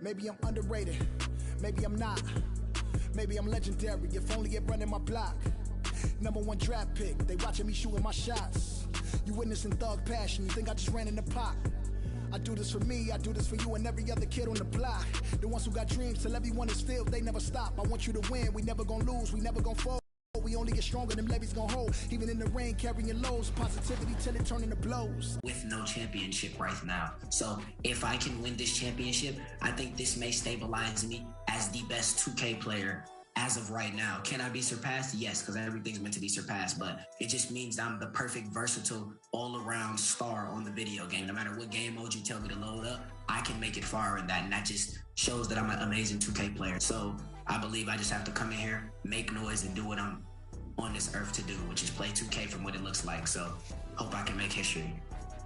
Maybe I'm underrated, maybe I'm not. Maybe I'm legendary, if only it running my block. #1 draft pick, they watching me shooting my shots. You witnessing thug passion, you think I just ran in the pot. I do this for me, I do this for you and every other kid on the block. The ones who got dreams, till everyone is filled, they never stop. I want you to win, we never gonna lose, we never gonna fold. We only get stronger, them levees gon' hold. Even in the rain, carrying lows, positivity till it turn into blows. With no championship right now. So if I can win this championship, I think this may stabilize me as the best 2K player as of right now. Can I be surpassed? Yes, because everything's meant to be surpassed, but it just means I'm the perfect, versatile, all-around star on the video game. No matter what game mode you tell me to load up, I can make it far in that, and that just shows that I'm an amazing 2K player. So I believe I just have to come in here, make noise, and do what I'm on this earth to do, which is play 2K from what it looks like. So hope I can make history.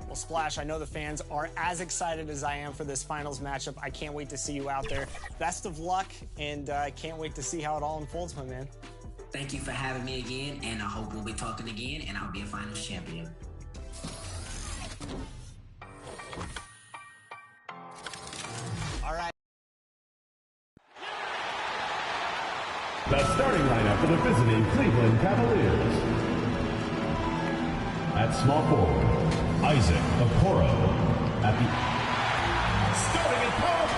Well, Splash, I know the fans are as excited as I am for this finals matchup. I can't wait to see you out there. Best of luck, and I can't wait to see how it all unfolds, my man. Thank you for having me again, and I hope we'll be talking again, and I'll be a finals champion. All right. The starting lineup for the visiting Cleveland Cavaliers. At small forward, Isaac Okoro. At the starting at power.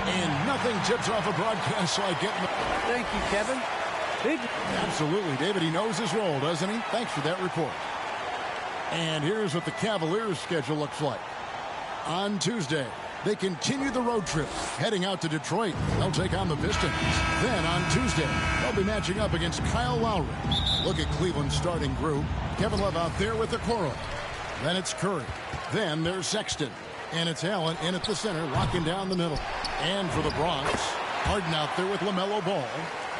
And nothing tips off a broadcast like getting. Thank you, Kevin. Absolutely, David. He knows his role, doesn't he? Thanks for that report. And here's what the Cavaliers' schedule looks like. On Tuesday, they continue the road trip, heading out to Detroit. They'll take on the Pistons. Then on Tuesday, they'll be matching up against Kyle Lowry. Look at Cleveland's starting group. Kevin Love out there with Okoro. Then it's Curry. Then there's Sexton. And it's Allen in at the center, locking down the middle. And for the Bronx, Harden out there with LaMelo Ball.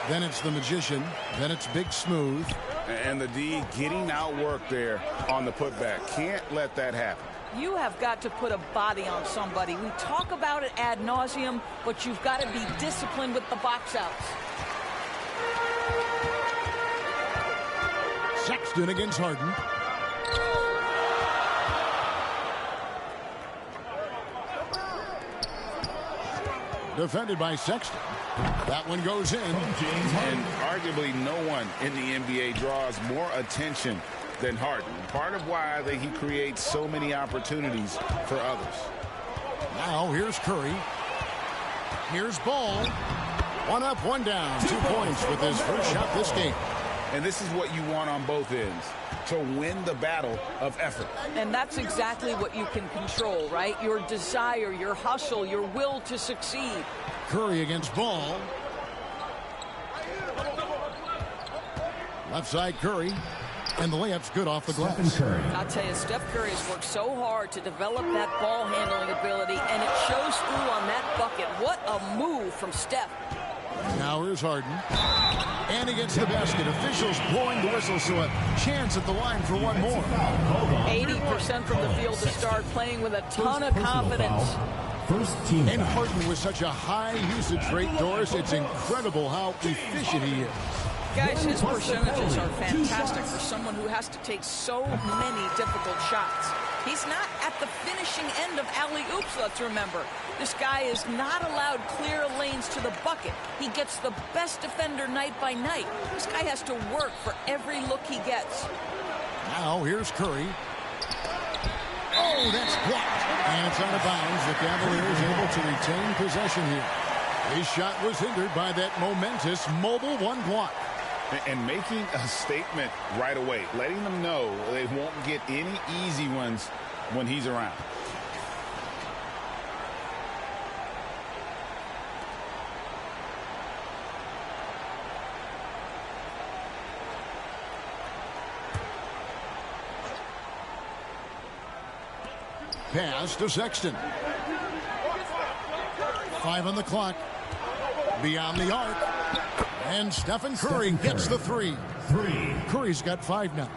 Then it's the Magician. Then it's Big Smooth. And the D getting outworked there on the putback. Can't let that happen. You have got to put a body on somebody. We talk about it ad nauseum, but you've got to be disciplined with the box outs. Sexton against Harden. Defended by Sexton. That one goes in. And arguably no one in the NBA draws more attention than Harden. Part of why he creates so many opportunities for others. Now here's Curry. Here's Ball. One up, one down. 2 points with his first shot this game. And this is what you want on both ends, to win the battle of effort. And that's exactly what you can control, right? Your desire, your hustle, your will to succeed. Curry against Ball. Left side Curry. And the layup's good off the glass. I'll tell you, Steph Curry has worked so hard to develop that ball handling ability, and it shows through on that bucket. What a move from Steph. Now here's Harden. And against the basket. Officials blowing the whistle, so a chance at the line for one more. 80% from the field to start, playing with a ton of confidence. And Harden with such a high usage rate, Doris, it's incredible how efficient he is. Guys, his percentages are fantastic for someone who has to take so many difficult shots. He's not at the finishing end of alley-oops, let's remember. This guy is not allowed clear lanes to the bucket. He gets the best defender night by night. This guy has to work for every look he gets. Now here's Curry. Oh, that's blocked. And it's out of bounds. The Cavaliers able to retain possession here. His shot was hindered by that momentous mobile one block. And making a statement right away, letting them know they won't get any easy ones when he's around. Pass to Sexton. 5 on the clock. Beyond the arc. And Stephen Curry gets the three. Curry's got 5 now.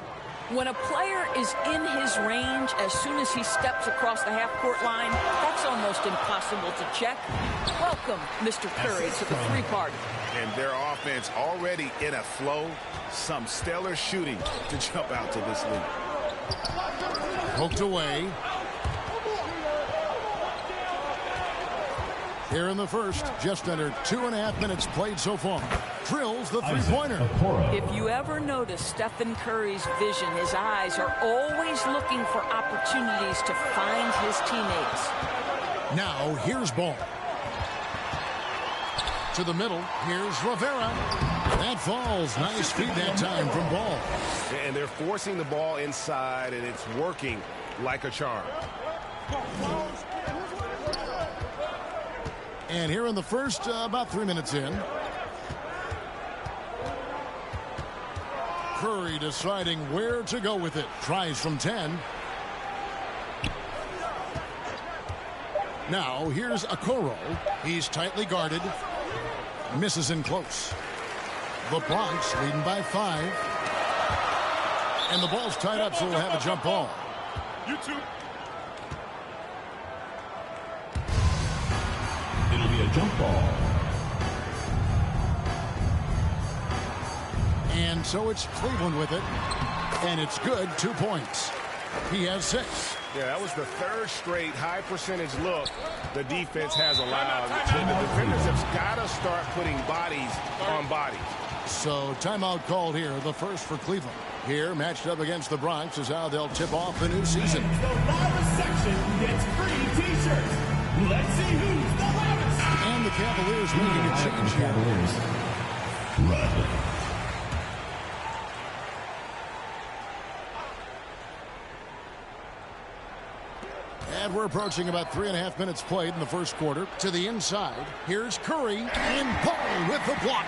When a player is in his range, as soon as he steps across the half-court line, that's almost impossible to check. Welcome, Mr. Curry, to the three-party. And their offense already in a flow. Some stellar shooting to jump out to this lead. Poked away. Here in the first, just under 2.5 minutes played so far. Drills the three-pointer. If you ever notice Stephen Curry's vision, his eyes are always looking for opportunities to find his teammates. Now, here's Ball. To the middle, here's Rivera. That falls. Nice feed that time from Ball. And they're forcing the ball inside, and it's working like a charm. And here in the first, about 3 minutes in. Curry deciding where to go with it. Tries from 10. Now, here's Okoro. He's tightly guarded. Misses in close. The Bronx leading by 5. And the ball's tied up, so we'll have a jump ball. It'll be a jump ball. And so it's Cleveland with it. And it's good. 2 points. He has 6. Yeah, that was the third straight high percentage look the defense has allowed. The defenders have got to start putting bodies on bodies. So timeout called here, the first for Cleveland. Here, matched up against the Bronx, is how they'll tip off the new season. The loudest section gets free T-shirts. Let's see who's the loudest. And the Cavaliers making a change here. Run. And we're approaching about 3.5 minutes played in the first quarter. To the inside, here's Curry, and Ball with the block.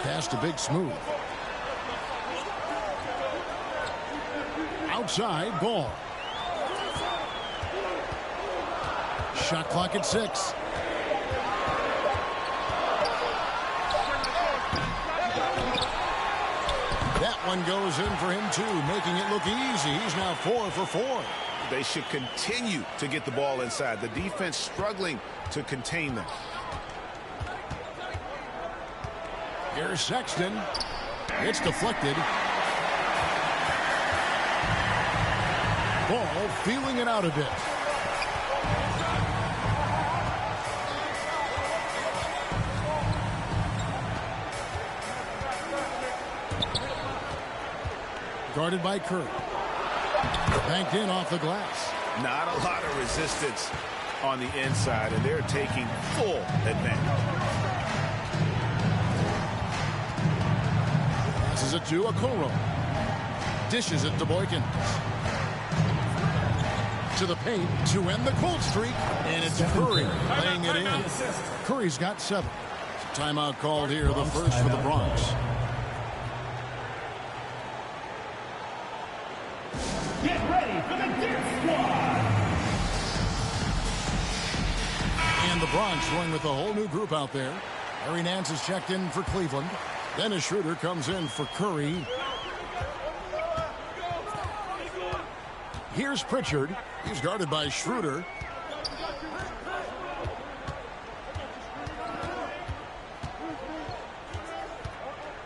Pass to Big Smooth. Outside, Ball. Shot clock at 6. That one goes in for him, too, making it look easy. He's now 4 for 4. They should continue to get the ball inside. The defense struggling to contain them. Here's Sexton. It's deflected. Ball feeling it out a bit. Guarded by Curry. Banked in off the glass. Not a lot of resistance on the inside, and they're taking full advantage. Passes it to Okoro. Dishes it to Boykins. To the paint to end the cold streak. And it's Curry laying it in. Curry's got 7. Timeout called here, the first for the Bronx. Get ready for the Dance Squad. And the Bronx going with a whole new group out there. Harry Nance is checked in for Cleveland. Dennis Schroeder comes in for Curry. Here's Pritchard. He's guarded by Schroeder.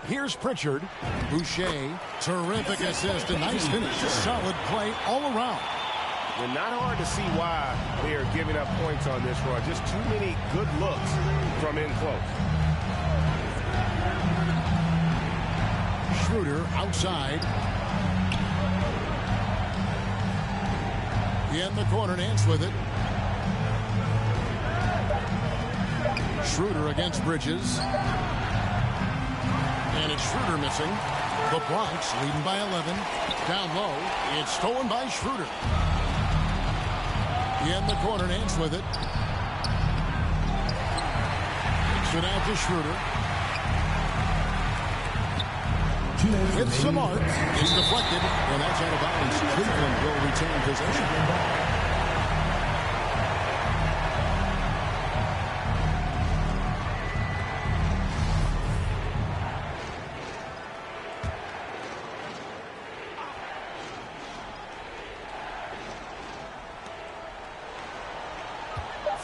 Here's Pritchard. Boucher. Terrific assist. A nice finish. Solid play all around. And not hard to see why they are giving up points on this run. Just too many good looks from in close. Schroeder outside. In the corner, Nance with it. Schroeder against Bridges. And it's Schroeder missing. The Bronx leading by 11. Down low. It's stolen by Schroeder. In the corner, Nance with it. Takes it out to Schroeder. It's Samart. It's deflected. And that's out of bounds. Cleveland will retain possession.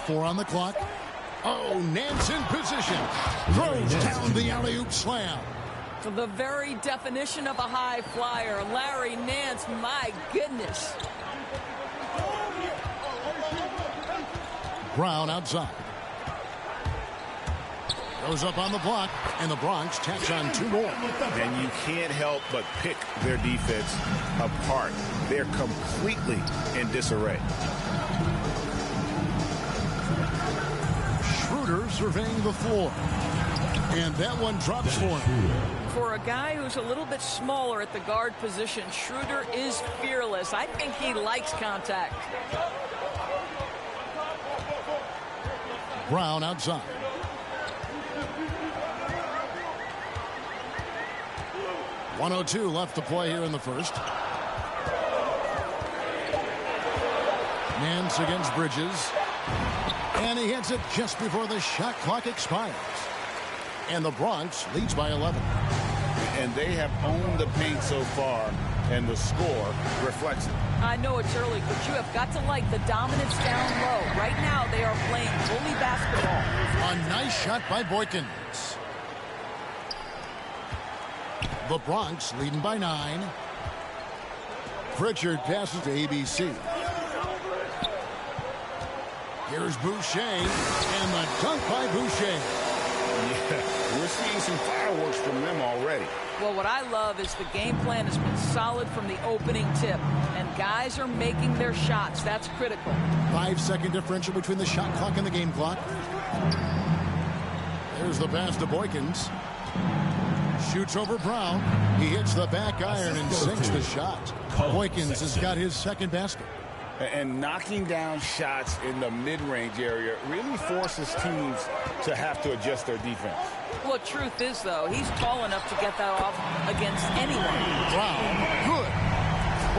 Four on the clock. Oh, Nance in position. Throws down the alley-oop slam. The very definition of a high flyer. Larry Nance, my goodness. Brown outside. Goes up on the block, and the Bronx tacks on 2 more. And you can't help but pick their defense apart. They're completely in disarray. Schroeder surveying the floor. And that one drops for him. For a guy who's a little bit smaller at the guard position, Schroeder is fearless. I think he likes contact. Brown outside. .102 left to play here in the first. Nance against Bridges. And he hits it just before the shot clock expires. And the Bronx leads by 11. And they have owned the paint so far, and the score reflects it. I know it's early, but you have got to like the dominance down low. Right now, they are playing bully basketball. A nice shot by Boykins. The Bronx leading by 9. Pritchard passes to ABC. Here's Boucher, and the dunk by Boucher. Yeah, we're seeing some fireworks from them already. Well, what I love is the game plan has been solid from the opening tip, and guys are making their shots. That's critical. 5-second differential between the shot clock and the game clock. There's the pass to Boykins. Shoots over Brown. He hits the back iron and sinks the shot. Boykins has got his second basket. And knocking down shots in the mid-range area really forces teams to have to adjust their defense. Well, truth is, though, he's tall enough to get that off against anyone. Brown, good.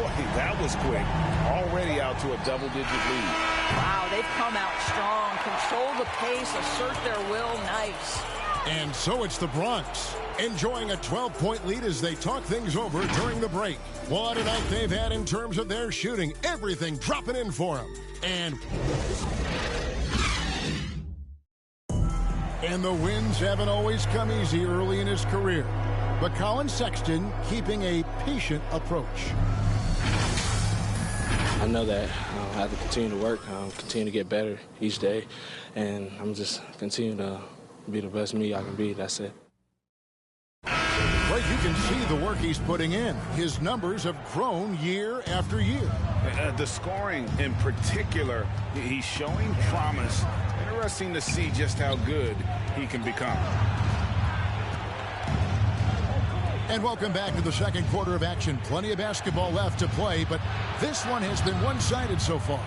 Boy, that was quick. Already out to a double-digit lead. Wow, they've come out strong. Control the pace, assert their will. Nice. And so it's the Bronx enjoying a 12-point lead as they talk things over during the break. What a night they've had in terms of their shooting. Everything dropping in for them. And the wins haven't always come easy early in his career. But Colin Sexton keeping a patient approach. I know that I have to continue to work, continue to get better each day, and I'm just continue to be the best me I can be. That's it. But you can see the work he's putting in. His numbers have grown year after year. The scoring in particular, he's showing promise. Interesting to see just how good he can become. And welcome back to the second quarter of action. Plenty of basketball left to play, but this one has been one-sided so far.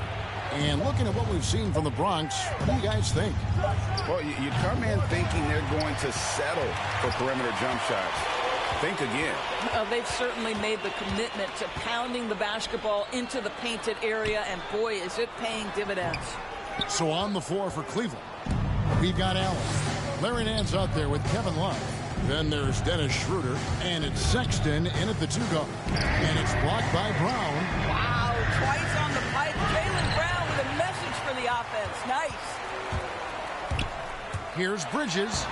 And looking at what we've seen from the Bronx, what do you guys think? Well, you come in thinking they're going to settle for perimeter jump shots. Think again. They've certainly made the commitment to pounding the basketball into the painted area, and boy, is it paying dividends. So on the floor for Cleveland, we've got Allen. Larry Nance out there with Kevin Love. Then there's Dennis Schroeder, and it's Sexton in at the 2-guard. And it's blocked by Brown. Wow, twice on the pipe. Jaylen Brown with a message for the offense. Nice. Here's Bridges.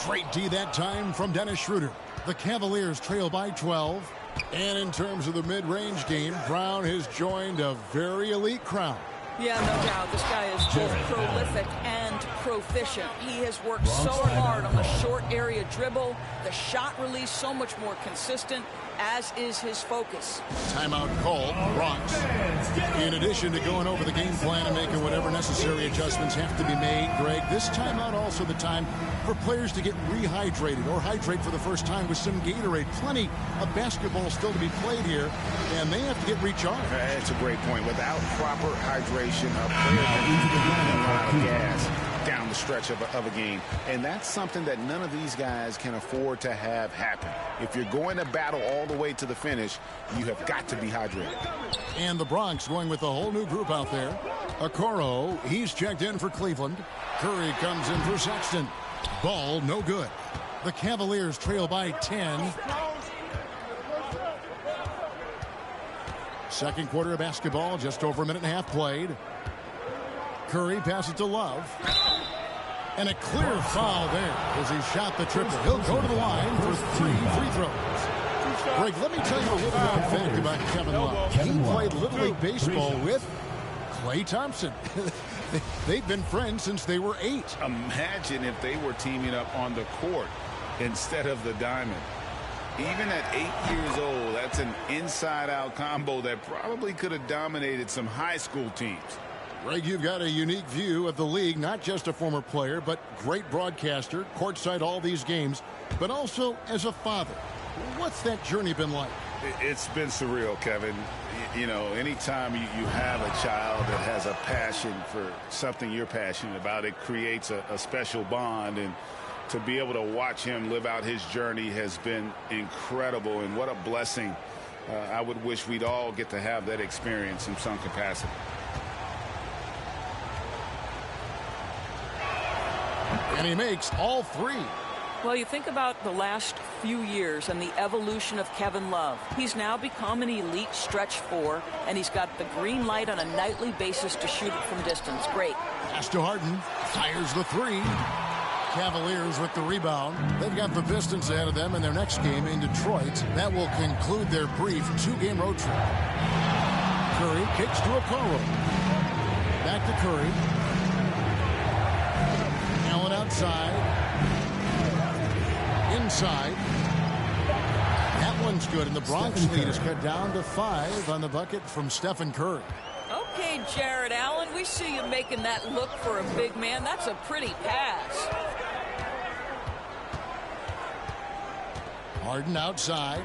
Great D that time from Dennis Schroeder. The Cavaliers trail by 12. And in terms of the mid-range game, Brown has joined a very elite crowd. Yeah, no doubt. This guy is both prolific and proficient. He has worked so hard on the short area dribble. The shot release so much more consistent, as is his focus. Timeout called. Bronx. In addition to going over the game plan and making whatever necessary adjustments have to be made, Greg, this timeout also the time for players to get rehydrated or hydrate for the first time with some Gatorade. Plenty of basketball still to be played here, and they have to get recharged. That's a great point. Without proper hydration, a player can run out of gas down the stretch of a game. And that's something that none of these guys can afford to have happen. If you're going to battle all the way to the finish, you have got to be hydrated. And the Bronx going with a whole new group out there. Okoro, he's checked in for Cleveland. Curry comes in for Sexton. Ball, no good. The Cavaliers trail by 10. Second quarter of basketball, just over a minute and a half played. Curry passes to Love. And a clear foul there as he shot the triple. He'll go to the line for 3 free throws. Greg, let me tell you a little known fact about Kevin Love. He played Little League Baseball with Klay Thompson. They've been friends since they were 8. Imagine if they were teaming up on the court instead of the diamond. Even at 8 years old, that's an inside-out combo that probably could have dominated some high school teams. Greg, you've got a unique view of the league, not just a former player, but great broadcaster, courtside all these games, but also as a father. What's that journey been like? It's been surreal, Kevin. You know, anytime you have a child that has a passion for something you're passionate about, it creates a special bond. And to be able to watch him live out his journey has been incredible. And what a blessing. I would wish we'd all get to have that experience in some capacity. And he makes all 3. Well, you think about the last few years and the evolution of Kevin Love. He's now become an elite stretch 4, and he's got the green light on a nightly basis to shoot it from distance. Great. Pass to Harden. Fires the 3. Cavaliers with the rebound. They've got the Pistons ahead of them in their next game in Detroit. That will conclude their brief 2-game road trip. Curry kicks to Okoro. Back to Curry. Allen outside. Inside. That one's good, and the Bronx lead is cut down to 5 on the bucket from Stephen Curry. Okay, Jared Allen, we see you making that look for a big man. That's a pretty pass. Harden outside.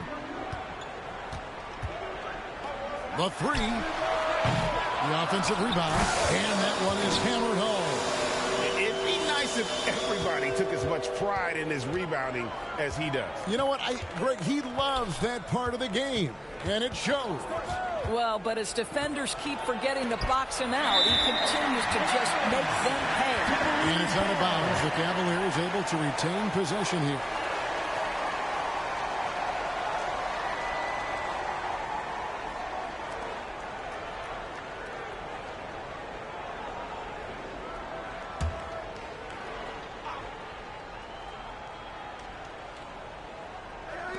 The 3. The offensive rebound, and that one is hammered home. It'd be nice if everybody took as much pride in his rebounding as he does. You know what, Greg, he loves that part of the game, and it shows. Well, but as defenders keep forgetting to box him out, he continues to just make them pay. And it's out of bounds. The Cavaliers able to retain possession here.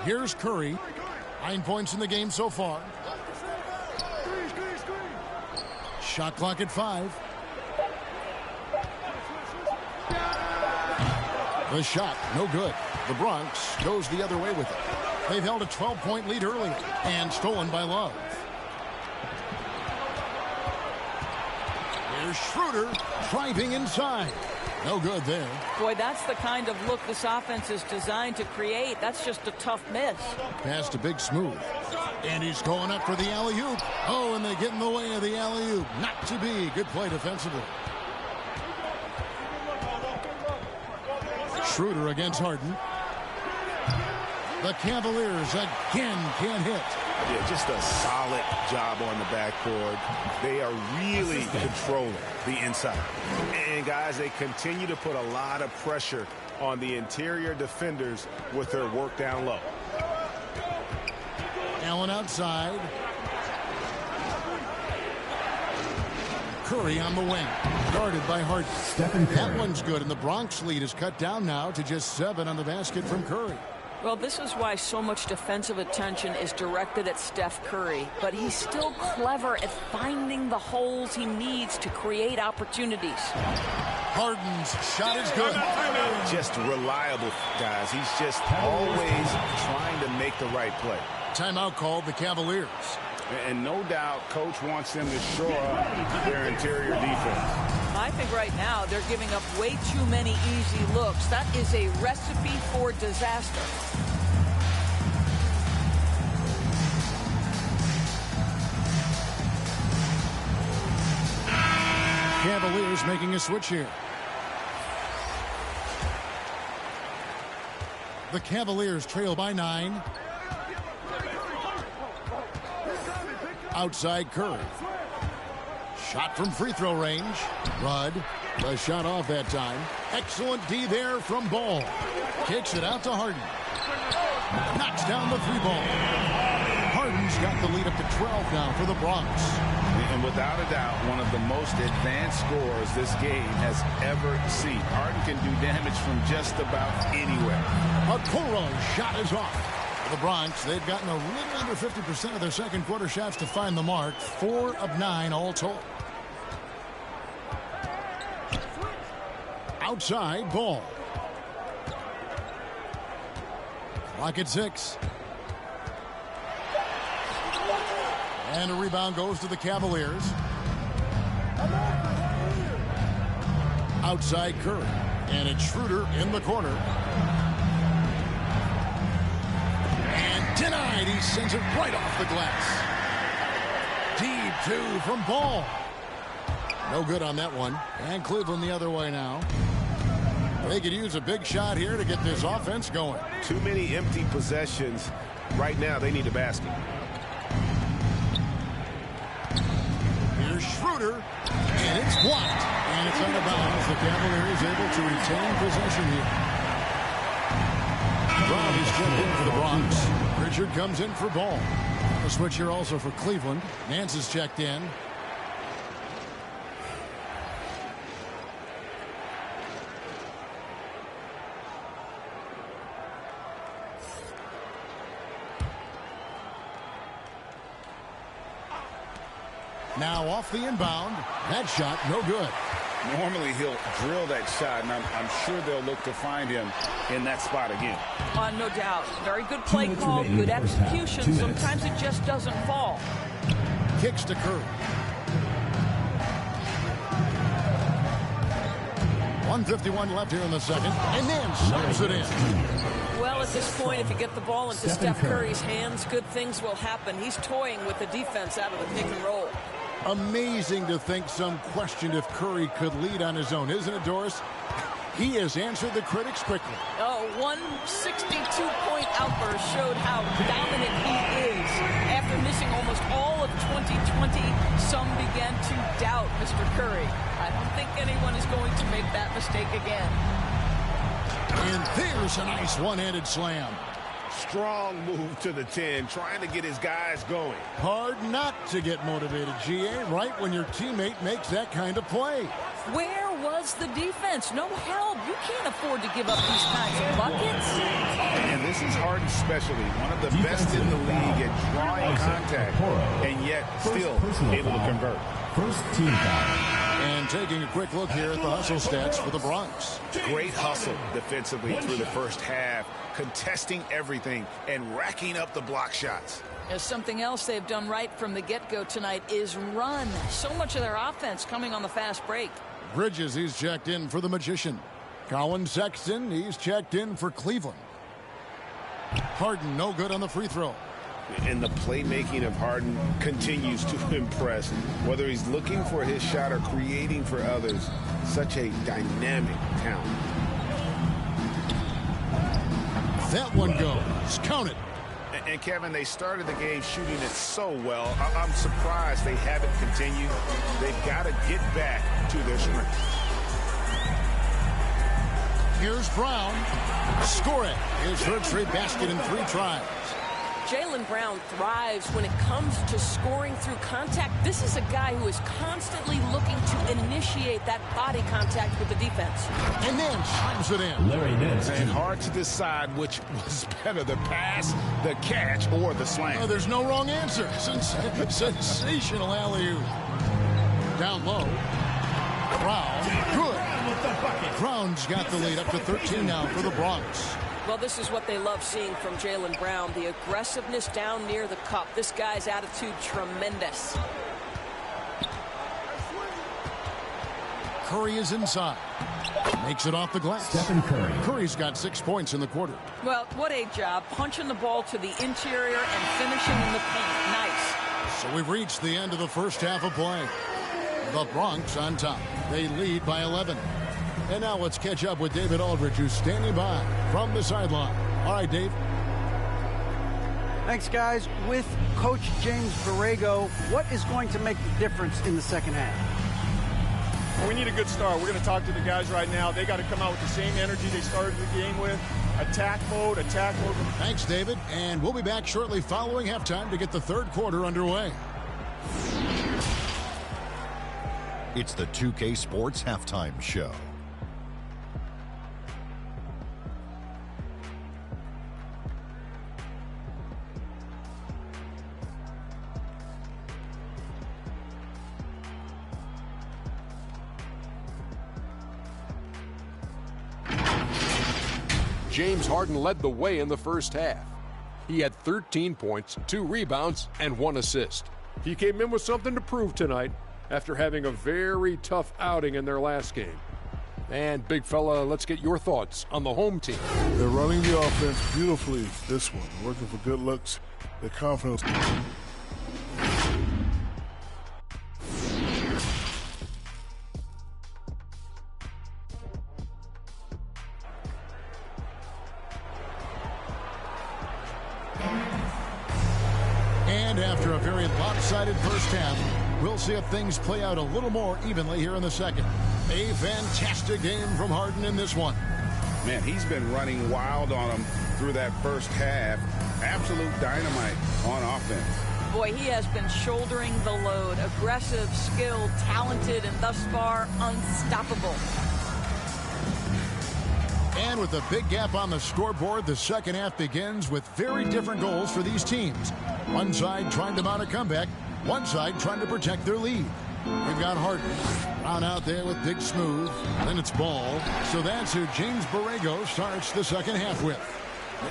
Here's Curry. 9 points in the game so far. Shot clock at 5. The shot, no good. The Bronx goes the other way with it. They've held a 12-point lead earlier and stolen by Love. Here's Schroeder driving inside. No good there. Boy, that's the kind of look this offense is designed to create. That's just a tough miss. Pass to Big Smooth. And he's going up for the alley-oop. Oh, and they get in the way of the alley-oop. Not to be. Good play defensively. Schroeder against Harden. The Cavaliers again can't hit. Yeah, just a solid job on the backboard. They are really controlling the inside. And, guys, they continue to put a lot of pressure on the interior defenders with their work down low. Allen outside. Curry on the wing. Guarded by Harden. That one's good, and the Bronx lead is cut down now to just 7 on the basket from Curry. Well, this is why so much defensive attention is directed at Steph Curry, but he's still clever at finding the holes he needs to create opportunities. Harden's shot is good. Just reliable, guys. He's just always trying to make the right play. Timeout called the Cavaliers. And no doubt, Coach wants them to shore up their interior defense. I think right now they're giving up way too many easy looks. That is a recipe for disaster. Cavaliers making a switch here. The Cavaliers trail by 9. Outside Curry. Shot from free throw range. Rudd. The shot off that time. Excellent D there from Ball. Kicks it out to Harden. Knocks down the 3 ball. Harden's got the lead up to 12 now for the Bronx. And without a doubt, one of the most advanced scorers this game has ever seen. Harden can do damage from just about anywhere. Okoro's shot is off. For the Bronx, they've gotten a little under 50% of their second quarter shots to find the mark. 4 of 9 all told. Outside ball. Clock at 6. And a rebound goes to the Cavaliers. Outside Curry. And it's Schroeder in the corner. And denied. He sends it right off the glass. Deep 2 from Ball. No good on that one. And Cleveland the other way now. They could use a big shot here to get this offense going. Too many empty possessions. Right now, they need a basket. Here's Schroeder, and it's blocked. And it's out of bounds. The Cavaliers able to retain possession here. Brown is checked in for the Bronx. Richard comes in for Ball. A switch here also for Cleveland. Nance is checked in. Now off the inbound. That shot, no good. Normally he'll drill that shot, and I'm sure they'll look to find him in that spot again. No doubt. Very good play call, good execution. Sometimes it just doesn't fall. Kicks to Curry. 1:51 left here in the second, and then slaps it in. Well, at this point, if you get the ball into Steph Curry's hands, good things will happen. He's toying with the defense out of the pick and roll. Amazing to think some questioned if Curry could lead on his own, isn't it, Doris? He has answered the critics quickly. Oh, 162-point outburst showed how dominant he is. After missing almost all of 2020, some began to doubt Mr. Curry. I don't think anyone is going to make that mistake again. And there's a nice one-handed slam. Strong move to the 10, trying to get his guys going. Hard not to get motivated, GA, right when your teammate makes that kind of play. Where was the defense? No help. You can't afford to give up these kinds of buckets. And this is Harden's specialty, one of the best in the league at drawing contact, and yet still able to convert. First team foul. And taking a quick look here at the hustle stats for the Bronx. Great hustle defensively through the first half, contesting everything and racking up the block shots. As something else they've done right from the get-go tonight is run. So much of their offense coming on the fast break. Bridges, he's checked in for the Magician. Colin Sexton, he's checked in for Cleveland. Harden, no good on the free throw. And the playmaking of Harden continues to impress. Whether he's looking for his shot or creating for others, such a dynamic talent. That one goes. Count it. And Kevin, they started the game shooting it so well. I'm surprised they haven't continued. They've got to get back to their strength. Here's Brown. Score it. His third straight basket in 3 tries. Jaylen Brown thrives when it comes to scoring through contact. This is a guy who is constantly looking to initiate that body contact with the defense. And then slams it in. Larry Nance. And hard to decide which was better, the pass, the catch, or the slam. Oh, there's no wrong answer. Sensational alley-oop. Down low. Brown. Good. Brown's got the lead up to 13 now for the Bronx. Well, this is what they love seeing from Jaylen Brown, the aggressiveness down near the cup. This guy's attitude, tremendous. Curry is inside. Makes it off the glass. Stephen Curry. Curry's got 6 points in the quarter. Well, what a job. Punching the ball to the interior and finishing in the paint. Nice. So we've reached the end of the first half of play. The Bronx on top. They lead by 11. And now let's catch up with David Aldridge, who's standing by from the sideline. All right, Dave. Thanks, guys. With Coach James Borrego, what is going to make the difference in the second half? Well, we need a good start. We're going to talk to the guys right now. They got to come out with the same energy they started the game with. Attack mode, attack mode. Thanks, David. And we'll be back shortly following halftime to get the third quarter underway. It's the 2K Sports Halftime Show. James Harden led the way in the first half. He had 13 points, 2 rebounds, and 1 assist. He came in with something to prove tonight after having a very tough outing in their last game. And, big fella, let's get your thoughts on the home team. They're running the offense beautifully this one. Working for good looks, their confidence. And after a very lopsided first half, we'll see if things play out a little more evenly here in the second. A fantastic game from Harden in this one. Man, he's been running wild on him through that first half. Absolute dynamite on offense. Boy, he has been shouldering the load. Aggressive, skilled, talented, and thus far unstoppable. And with a big gap on the scoreboard, the second half begins with very different goals for these teams. One side trying to mount a comeback, one side trying to protect their lead. We've got Harden on out there with Big Smooth. Then it's Ball. So that's who James Borrego starts the second half with.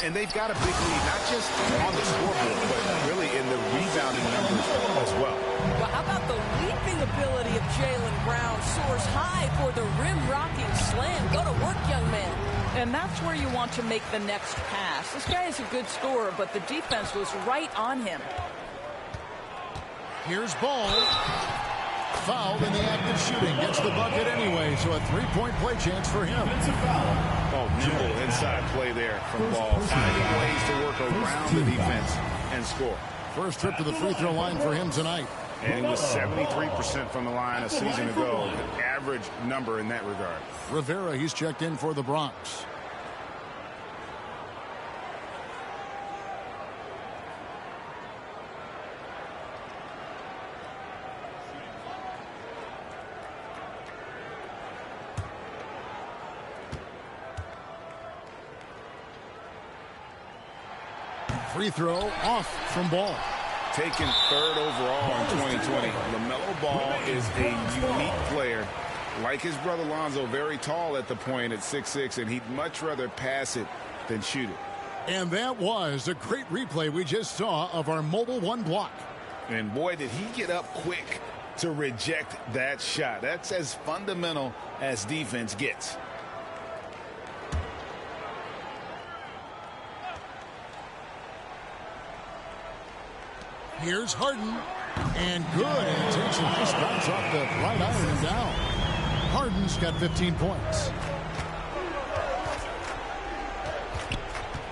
And they've got a big lead, not just on the scoreboard, but really in the rebounding numbers as well. Well, how about the leaping ability of Jaylen Brown? Soars high for the rim-rocking slam. Go to work, young man. And that's where you want to make the next pass. This guy is a good scorer, but the defense was right on him. Here's Ball. Fouled in the act of shooting. Gets the bucket anyway, so a three-point play chance for him. Oh, nimble inside play there from Ball. Finding ways to work around the defense and score. First trip to the free throw line for him tonight. And he was 73% from the line a season ago. An average number in that regard. Rivera, he's checked in for the Bronx. Free throw off from Ball. Taken third overall in 2020. LaMelo Ball is a unique player. Like his brother Lonzo, very tall at the point at 6'6", and he'd much rather pass it than shoot it. And that was a great replay we just saw of our Mobile One block. And boy, did he get up quick to reject that shot. That's as fundamental as defense gets. Here's Harden. And good. And it takes a nice bounce off the right iron and down. Harden's got 15 points.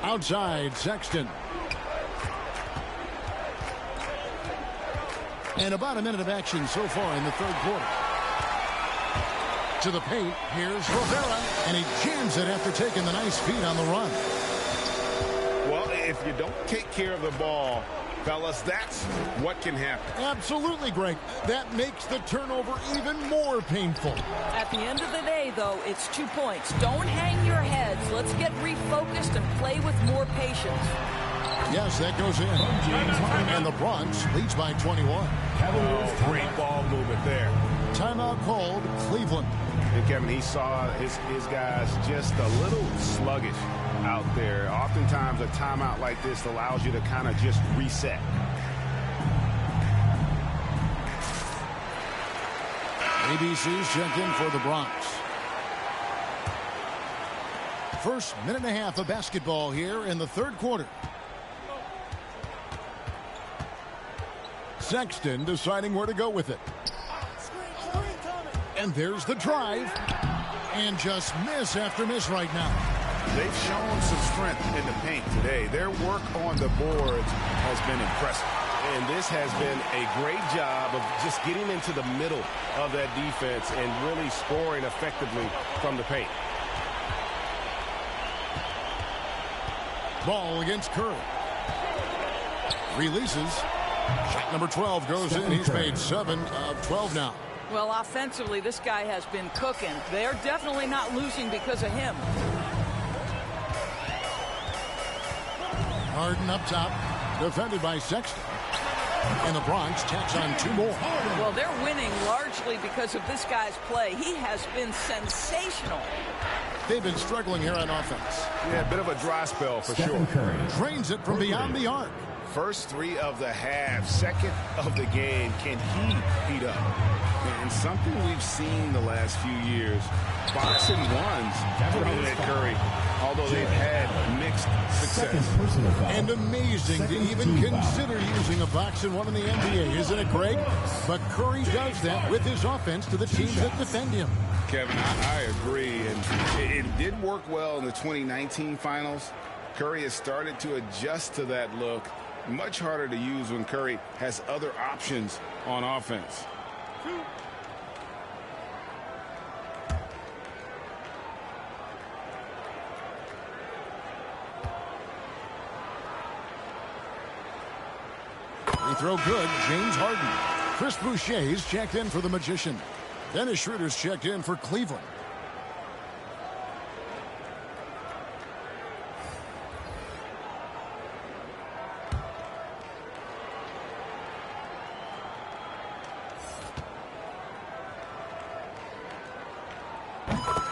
Outside, Sexton. And about a minute of action so far in the third quarter. To the paint, here's Rivera. And he jams it after taking the nice feed on the run. Well, if you don't take care of the ball, fellas, that's what can happen. Absolutely, Greg. That makes the turnover even more painful. At the end of the day, though, it's 2 points. Don't hang your heads. Let's get refocused and play with more patience. Yes, that goes in. And the Bronx leads by 21. Oh, great ball movement there. Timeout called Cleveland. And Kevin, he saw his guys just a little sluggish out there. Oftentimes a timeout like this allows you to kind of just reset. ABC's check in for the Bronx. First minute and a half of basketball here in the third quarter. Sexton deciding where to go with it. And there's the drive. And just miss after miss right now. They've shown some strength in the paint today. Their work on the boards has been impressive. And this has been a great job of just getting into the middle of that defense and really scoring effectively from the paint. Ball against Curry. Releases. Shot number 12 goes in. He's made 7 of 12 now. Well, offensively, this guy has been cooking. They're definitely not losing because of him. Harden up top, defended by Sexton. And the Bronx tacks on 2 more. Well, they're winning largely because of this guy's play. He has been sensational. They've been struggling here on offense. Yeah, a bit of a dry spell for sure. Drains it from beyond the arc. First 3 of the half, second of the game. Can he heat up? And something we've seen the last few years, boxing ones thrown at Curry, although they've had mixed success. And amazing to even consider using a boxing one in the NBA, isn't it, Greg? But Curry does that with his offense to the teams that defend him. Kevin, I agree, and it did work well in the 2019 finals. Curry has started to adjust to that look. Much harder to use when Curry has other options on offense. Free throw good, James Harden. Chris Boucher's checked in for the Magician. Dennis Schroeder's checked in for Cleveland.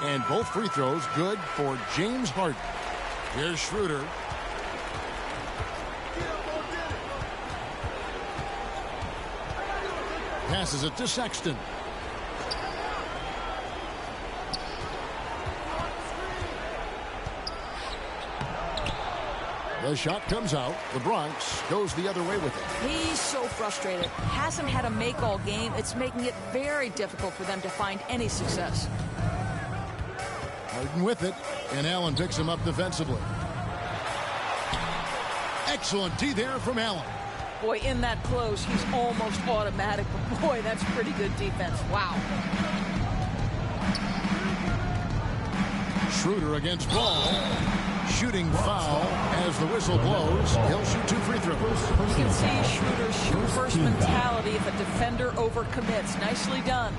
And both free throws good for James Harden. Here's Schroeder. Passes it to Sexton. The shot comes out. The Bronx goes the other way with it. He's so frustrated. Hasn't had a make all game. It's making it very difficult for them to find any success. Harden with it, and Allen picks him up defensively. Excellent D there from Allen. Boy, in that close, he's almost automatic. But boy, that's pretty good defense. Wow. Schroeder against Ball. Shooting foul as the whistle blows. He'll shoot 2 free throws. You can see Schroeder's shoot-first mentality if a defender overcommits. Nicely done.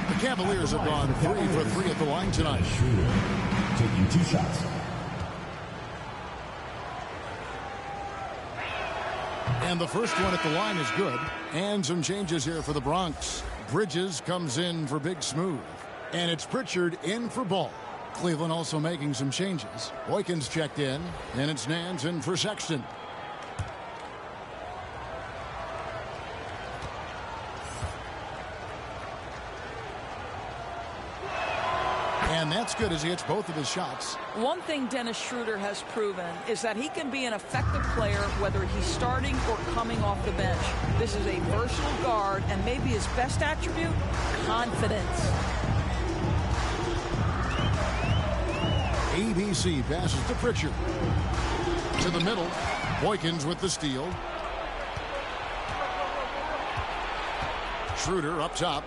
The Cavaliers have gone 3 for 3 at the line tonight. Schroeder taking 2 shots. And the first one at the line is good. And some changes here for the Bronx. Bridges comes in for Big Smooth. And it's Pritchard in for Ball. Cleveland also making some changes. Boykins checked in. And it's Nance in for Sexton. And that's good as he hits both of his shots. One thing Dennis Schroeder has proven is that he can be an effective player whether he's starting or coming off the bench. This is a versatile guard, and maybe his best attribute, confidence. ABC passes to Pritchard. To the middle. Boykins with the steal. Schroeder up top.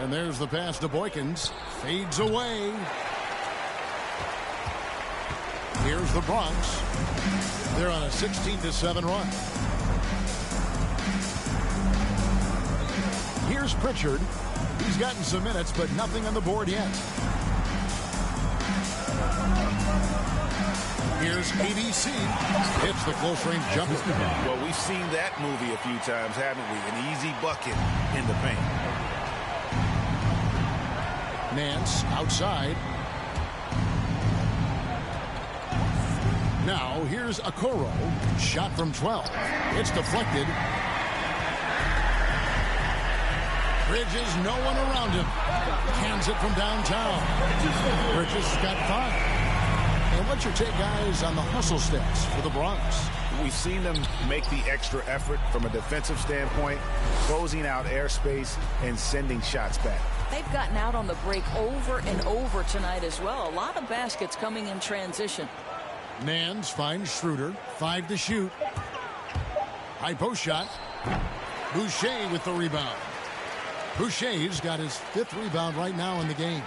And there's the pass to Boykins. Fades away. Here's the Bronx. They're on a 16-7 run. Here's Pritchard. He's gotten some minutes, but nothing on the board yet. Here's ABC. Hits the close-range jumper. Well, we've seen that movie a few times, haven't we? An easy bucket in the paint. Nance outside. Now here's Okoro. Shot from 12. It's deflected. Bridges, no one around him. Hands it from downtown. Bridges got 5. And what's your take, guys, on the hustle stats for the Bronx? We've seen them make the extra effort from a defensive standpoint, closing out airspace and sending shots back. They've gotten out on the break over and over tonight as well. A lot of baskets coming in transition. Nance finds Schroeder. 5 to shoot. High post shot. Boucher with the rebound. Boucher's got his 5th rebound right now in the game.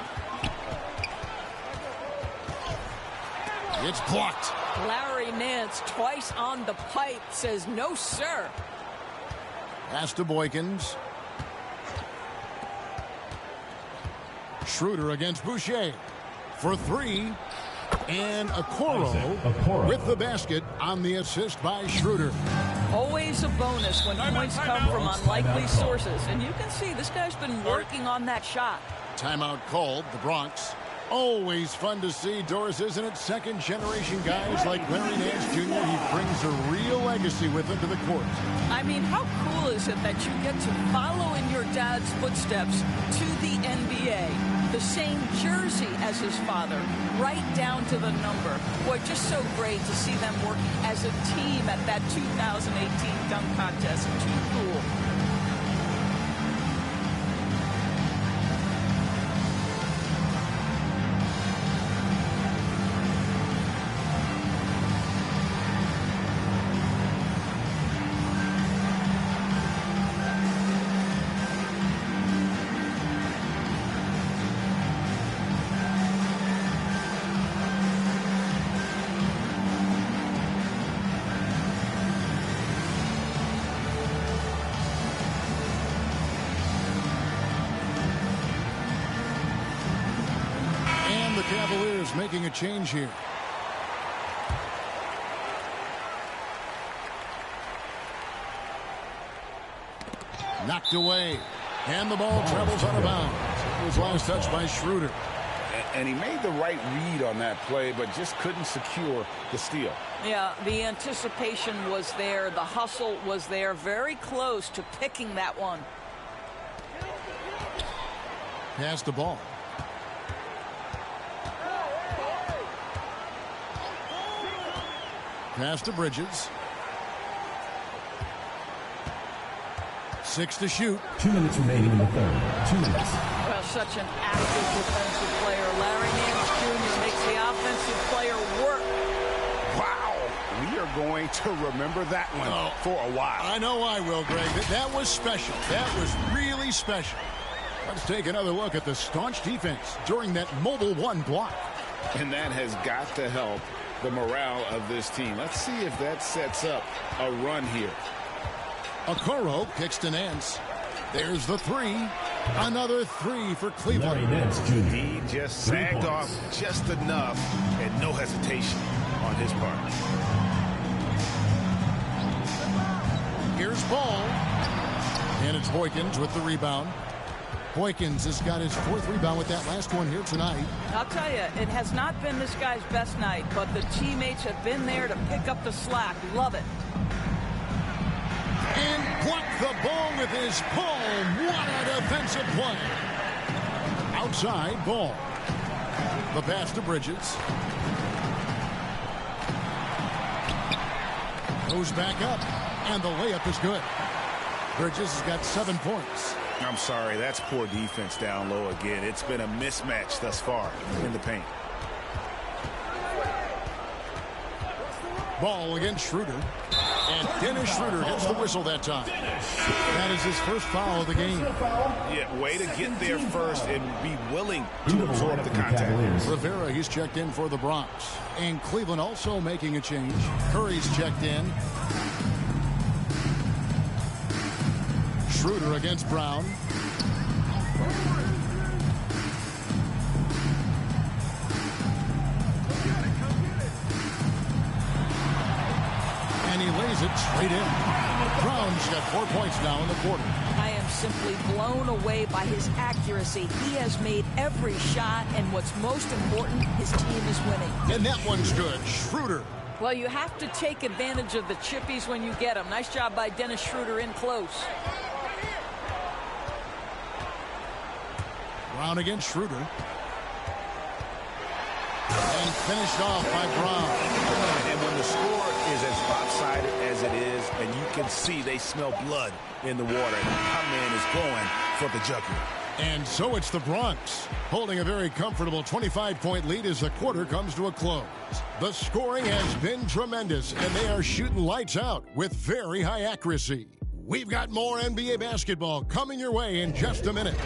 It's blocked. Larry Nance twice on the pipe says no, sir. Pass to Boykins. Schroeder against Boucher for three. And Okoro with the basket on the assist by Schroeder. Always a bonus when points come from unlikely sources. And you can see this guy's been working on that shot. Timeout called, the Bronx. Always fun to see, Doris, isn't it? Second-generation guys like Larry Nance Jr., he brings a real legacy with him to the court. I mean, how cool is it that you get to follow in your dad's footsteps to the NBA? The same jersey as his father, right down to the number. Boy, just so great to see them working as a team at that 2018 dunk contest. Too cool. Cavaliers making a change here. Knocked away. And the ball travels out of bounds. It was last touched by Schroeder. And he made the right read on that play, but just couldn't secure the steal. Yeah, the anticipation was there. The hustle was there. Very close to picking that one. Pass the ball. Pass to Bridges. 6 to shoot. 2 minutes remaining in the third. 2 minutes. Well, such an active defensive player. Larry Nance Jr. makes the offensive player work. Wow. We are going to remember that one for a while. I know I will, Greg. That was special. That was really special. Let's take another look at the staunch defense during that mobile one block. And that has got to help the morale of this team. Let's see if that sets up a run here. Okoro kicks to Nance. There's the three. Another three for Cleveland. He just sagged off just enough and no hesitation on his part. Here's Ball. And it's Boykins with the rebound. Boykins has got his 4th rebound with that last one here tonight. I'll tell you, it has not been this guy's best night, but the teammates have been there to pick up the slack. Love it. And blocked the ball with his palm. What a defensive play. Outside, Ball. The pass to Bridges. Goes back up, and the layup is good. Bridges has got 7 points. I'm sorry, that's poor defense down low again. It's been a mismatch thus far in the paint. Ball against Schroeder. And Dennis Schroeder gets the whistle that time. That is his first foul of the game. Yeah, way to get there first and be willing to absorb the contact. Rivera, he's checked in for the Bronx. And Cleveland also making a change. Curry's checked in. Schroeder against Brown. And he lays it straight in. Brown's got 4 points now in the quarter. I am simply blown away by his accuracy. He has made every shot, and what's most important, his team is winning. And that one's good. Schroeder. Well, you have to take advantage of the chippies when you get them. Nice job by Dennis Schroeder in close. Brown against Schroeder. And finished off by Brown. And when the score is as lopsided as it is, and you can see they smell blood in the water, our man is going for the jugular. And so it's the Bronx, holding a very comfortable 25-point lead as the quarter comes to a close. The scoring has been tremendous, and they are shooting lights out with very high accuracy. We've got more NBA basketball coming your way in just a minute.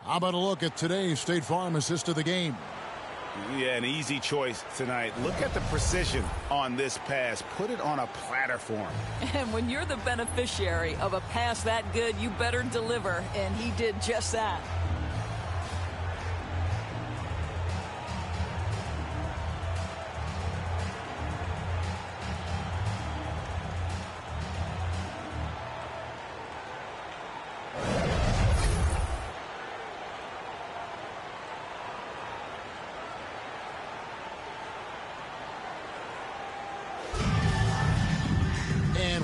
How about a look at today's State Farm assist of the game? Yeah, an easy choice tonight. Look at the precision on this pass. Put it on a platter for him. And when you're the beneficiary of a pass that good, you better deliver, and he did just that.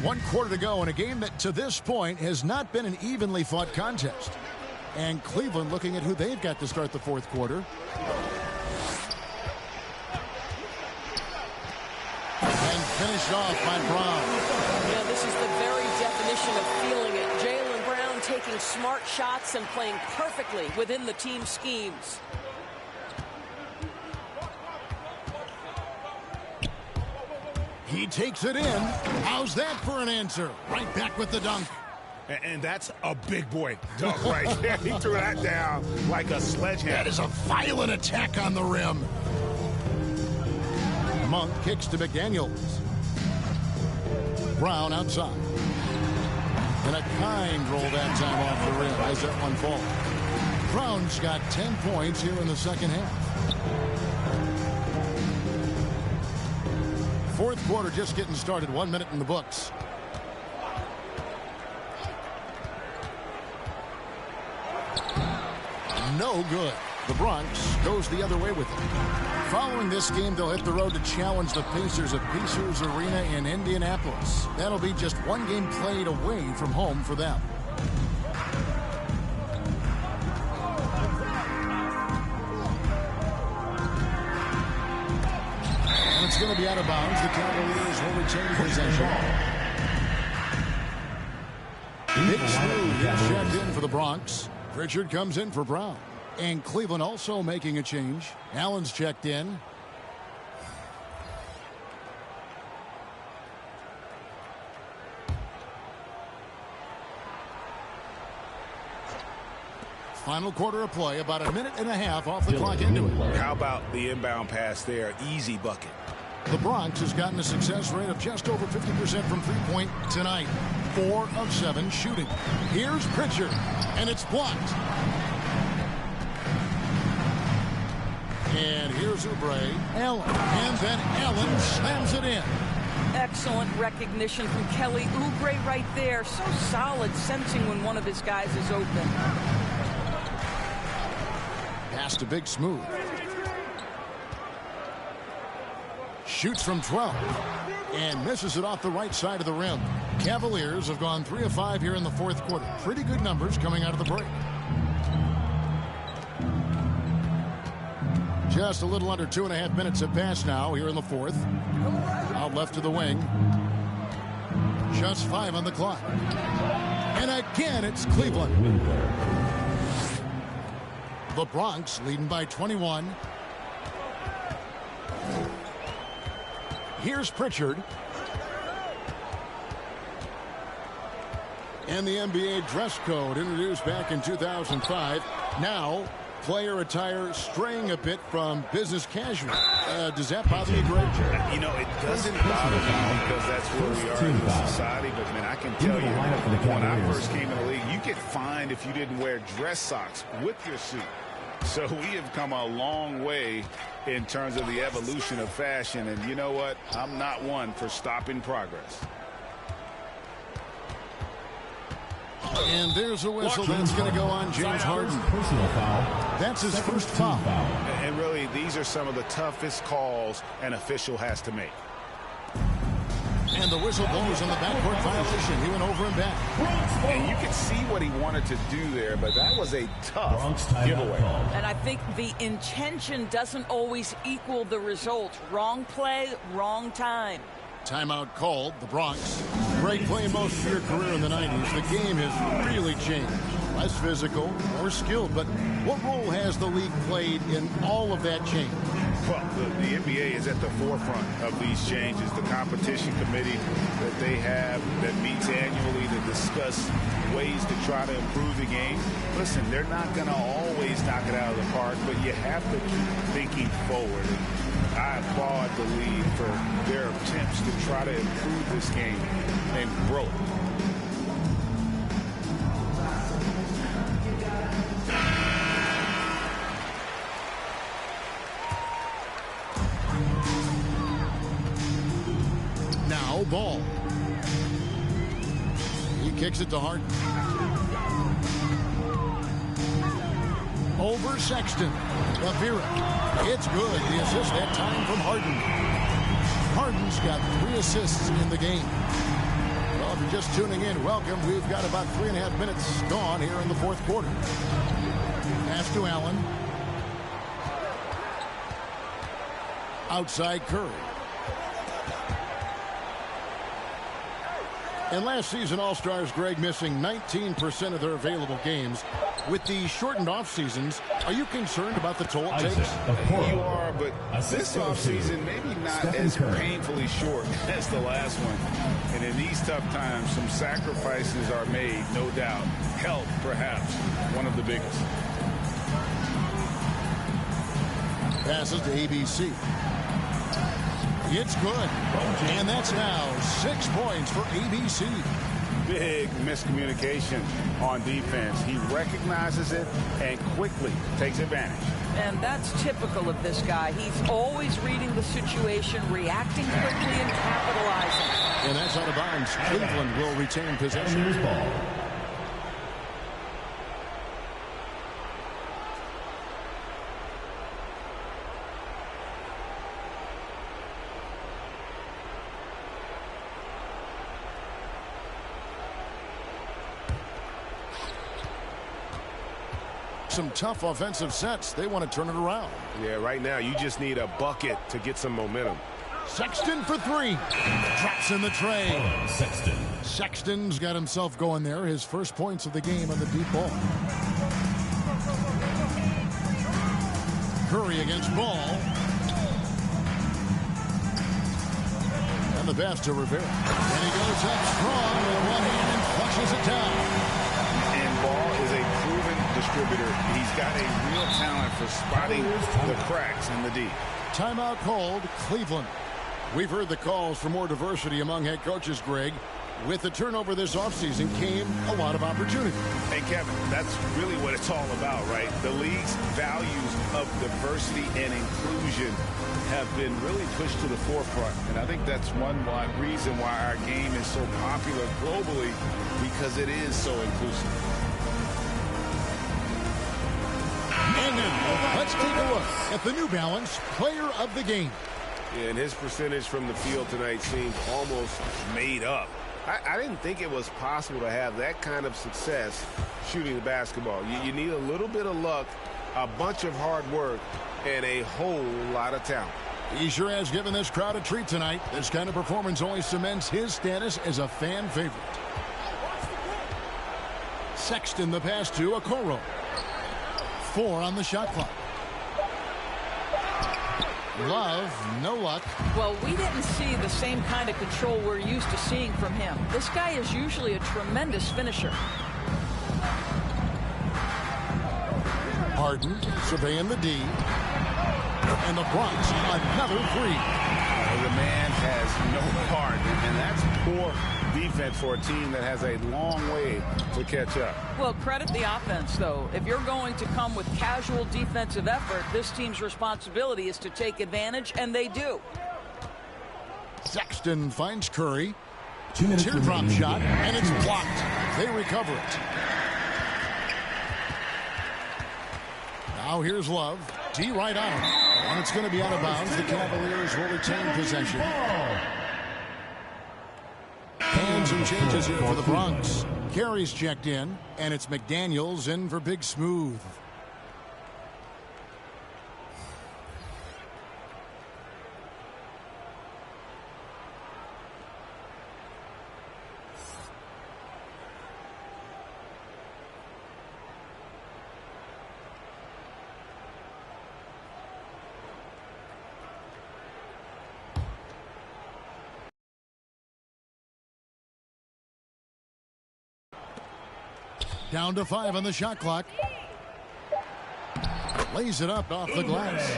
One quarter to go in a game that to this point has not been an evenly fought contest. And Cleveland looking at who they've got to start the fourth quarter. And finished off by Brown. Yeah, this is the very definition of feeling it. Jaylen Brown taking smart shots and playing perfectly within the team schemes. He takes it in. How's that for an answer? Right back with the dunk. And that's a big boy dunk right there. He threw that down like a sledgehammer. That is a violent attack on the rim. Monk kicks to McDaniels. Brown outside. And a kind roll that time off the rim as that one falls. Brown's got 10 points here in the second half. Fourth quarter just getting started. 1 minute in the books. No good. The Bronx goes the other way with it. Following this game, they'll hit the road to challenge the Pacers at Pacers Arena in Indianapolis. That'll be just one game played away from home for them. It's going to be out of bounds. The Cavaliers will retain possession. Big Smooth is checked in for the Bronx. Pritchard comes in for Brown. And Cleveland also making a change. Allen's checked in. Final quarter of play, about a minute and a half off the clock into it. How about the inbound pass there? Easy bucket. The Bronx has gotten a success rate of just over 50% from three-point tonight. 4 of 7 shooting. Here's Pritchard, and it's blocked. And here's Oubre. Allen. And then Allen slams it in. Excellent recognition from Kelly Oubre right there. So solid, sensing when one of his guys is open. Pass to Big Smooth. Shoots from 12 and misses it off the right side of the rim. Cavaliers have gone 3 of 5 here in the fourth quarter. Pretty good numbers coming out of the break. Just a little under 2.5 minutes have passed now here in the fourth. Out left to the wing. Just 5 on the clock. And again, it's Cleveland. The Bronx leading by 21. Here's Pritchard. And the NBA dress code introduced back in 2005. Now, player attire straying a bit from business casual. Does that bother you, Greg? You know, it doesn't bother me because that's where we are in the society. But, man, I can tell you, when I first came in the league, you get fined if you didn't wear dress socks with your suit. So we have come a long way in terms of the evolution of fashion. And you know what? I'm not one for stopping progress. And there's a whistle that's going to go on James Harden. Personal foul. That's his first foul. And really, these are some of the toughest calls an official has to make. And the whistle blows on the backcourt violation. He went over and back. And you can see what he wanted to do there, but that was a tough giveaway. And I think the intention doesn't always equal the result. Wrong play, wrong time. Timeout called. The Bronx. Greg, playing most of your career in the 90s, the game has really changed. Less physical, more skilled, but what role has the league played in all of that change? Well, the NBA is at the forefront of these changes. The competition committee that they have that meets annually to discuss ways to try to improve the game. Listen, they're not going to always knock it out of the park, but you have to keep thinking forward. I applaud the league for their attempts to try to improve this game and grow it. Ball. He kicks it to Harden. Over Sexton. Avira. It's good. The assist that time from Harden. Harden's got 3 assists in the game. Well, if you're just tuning in, welcome. We've got about 3.5 minutes gone here in the fourth quarter. Pass to Allen. Outside Curry. And last season, All-Stars, Greg, missing 19% of their available games. With the shortened off-seasons, are you concerned about the toll it takes? You are, but this off-season maybe not as painfully short as the last one. And in these tough times, some sacrifices are made, no doubt. Health, perhaps, one of the biggest. Passes to ABC. It's good. And that's now 6 points for ABC. Big miscommunication on defense. He recognizes it and quickly takes advantage. And that's typical of this guy. He's always reading the situation, reacting quickly, and capitalizing. And that's out of bounds. Cleveland will retain possession. Some tough offensive sets. They want to turn it around. Yeah, right now you just need a bucket to get some momentum. Sexton for 3. Drops in the tray. Sexton's got himself going there. His first points of the game on the deep ball. Curry against Ball. And the pass to Rivera. And he goes up strong with one hand and flushes it down. Ball is a proven distributor. He's got a real talent for spotting the cracks in the D. Timeout called, Cleveland. We've heard the calls for more diversity among head coaches, Greg. With the turnover this offseason came a lot of opportunity. Hey, Kevin, that's really what it's all about, right? The league's values of diversity and inclusion have been really pushed to the forefront. And I think that's one reason why our game is so popular globally, because it is so inclusive. And then, let's take a look at the New Balance Player of the Game. Yeah, and his percentage from the field tonight seems almost made up. I didn't think it was possible to have that kind of success shooting the basketball. You need a little bit of luck, a bunch of hard work, and a whole lot of talent. He sure has given this crowd a treat tonight. This kind of performance only cements his status as a fan favorite. Sexton the pass to Okoro. 4 on the shot clock. Love, no luck. Well, we didn't see the same kind of control we're used to seeing from him. This guy is usually a tremendous finisher. Harden surveying the D. And the Bronx, another 3. The man has no heart, and that's poor defense for a team that has a long way to catch up. Well, credit the offense, though. If you're going to come with casual defensive effort, this team's responsibility is to take advantage, and they do. Sexton finds Curry. Teardrop shot, and it's blocked. They recover it. Now here's Love. D right on him. And it's going to be out of bounds. The Cavaliers will retain possession. And some changes here for the Bronx. Carey's checked in, and it's McDaniels in for Big Smooth. Down to 5 on the shot clock. Lays it up off the glass.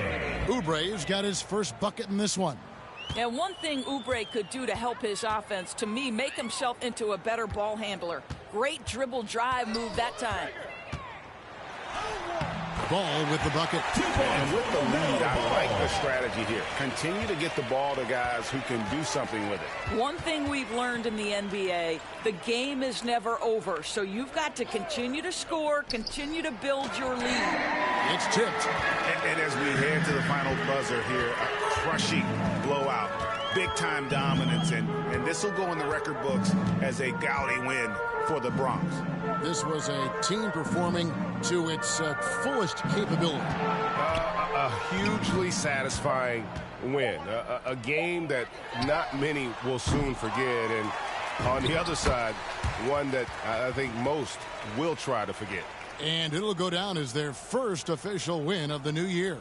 Oubre's got his first bucket in this one. And one thing Oubre could do to help his offense, to me, make himself into a better ball handler. Great dribble drive move that time. Ball with the bucket. And with the lead, I like the strategy here. Continue to get the ball to guys who can do something with it. One thing we've learned in the NBA, the game is never over. So you've got to continue to score, continue to build your lead. It's tipped. And as we head to the final buzzer here, a crushing blowout. Big-time dominance, and this will go in the record books as a gaudy win for the Bronx. This was a team performing to its fullest capability. A hugely satisfying win. A game that not many will soon forget. And on the other side, one that I think most will try to forget. And it'll go down as their first official win of the new year.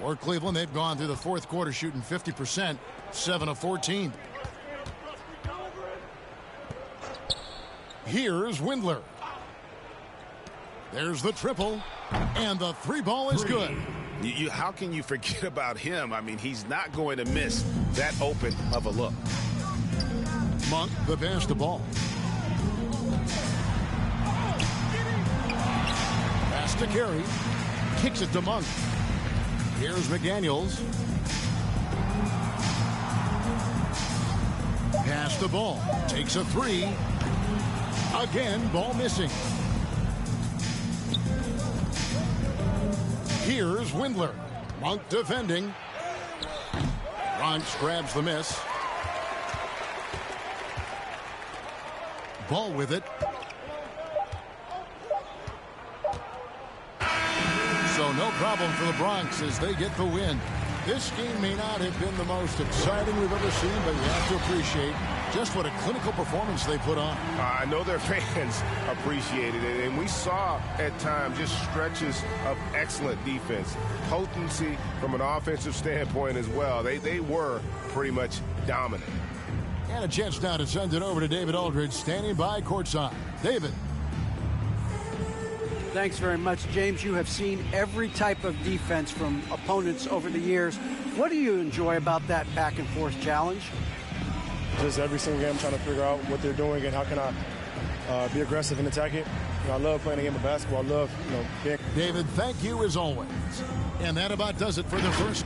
For Cleveland, they've gone through the fourth quarter shooting 50%, 7 of 14. Here's Windler. There's the triple, and the three ball is good. How can you forget about him? I mean, he's not going to miss that open of a look. Monk, the pass to ball. Pass to Carey. Kicks it to Monk. Here's McDaniels. Pass the ball. Takes a three. Again, ball missing. Here's Windler. Monk defending. Bronx grabs the miss. Ball with it. So no problem for the Bronx as they get the win. This game may not have been the most exciting we've ever seen, but you have to appreciate just what a clinical performance they put on. I know their fans appreciated it, and we saw at times just stretches of excellent defense. Potency from an offensive standpoint as well. They were pretty much dominant. And a chance now to send it over to David Aldridge, standing by courtside. David. Thanks very much, James. You have seen every type of defense from opponents over the years. What do you enjoy about that back-and-forth challenge? Just every single game trying to figure out what they're doing and how can I be aggressive and attack it. I love playing a game of basketball. I love, being... David, thank you as always. And that about does it for the first...